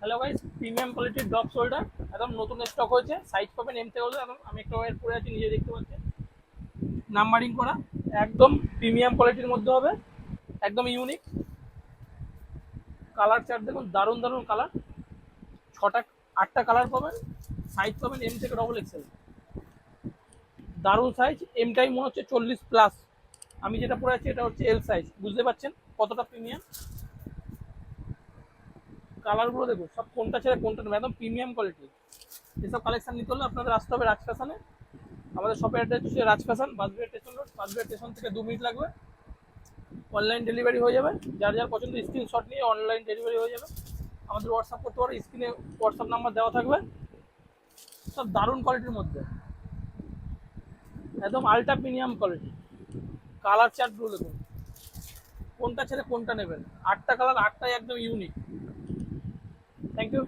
Hello guys, premium কোয়ালিটির drop shoulder একদম নতুন স্টক হয়েছে। সাইজ পাবেন এম থেকে হলে একদম আমি একটা ওয়ার পরে আছি, নিজে দেখতে পাচ্ছেন নাম্বারিং করা। একদম প্রিমিয়াম কোয়ালিটির মধ্যে হবে, একদম ইউনিক। কালার চার্ট দেখুন, দারুণ দারুণ কালার। ছটা আটটা কালার পাবেন। সাইজ পাবেন এম থেকে ডবল এক্সেল। দারুণ সাইজ, এমটাই মনে হচ্ছে 40+। আমি যেটা পরে আছি এটা হচ্ছে এল সাইজ। বুঝতে পারছেন কতটা প্রিমিয়াম। কালারগুলো দেখুন, সব কোনটা ছেড়ে কোনটা নেবে, একদম প্রিমিয়াম কোয়ালিটি। এসব কালেকশন নিতে হলে আপনাদের আসতে হবে রাজ ফ্যাশনে। আমাদের শপের অ্যাড্রেস হচ্ছে রাজ ফ্যাশন, বাসবিহার স্টেশন রোড। বাসবিহার স্টেশন থেকে 2 মিনিট লাগবে। অনলাইন ডেলিভারি হয়ে যাবে। যার যার পছন্দ স্ক্রিনশট নিয়ে অনলাইন ডেলিভারি হয়ে যাবে। আমাদের হোয়াটসঅ্যাপ করতে পারো, স্ক্রিনে হোয়াটসঅ্যাপ নাম্বার দেওয়া থাকবে। সব দারুণ কোয়ালিটির মধ্যে, একদম আলট্রা প্রিমিয়াম কোয়ালিটি। কালার চার্টগুলো দেখুন, কোনটা ছেড়ে কোনটা নেবেন। আটটা কালার, আটটাই একদম ইউনিক। Thank you.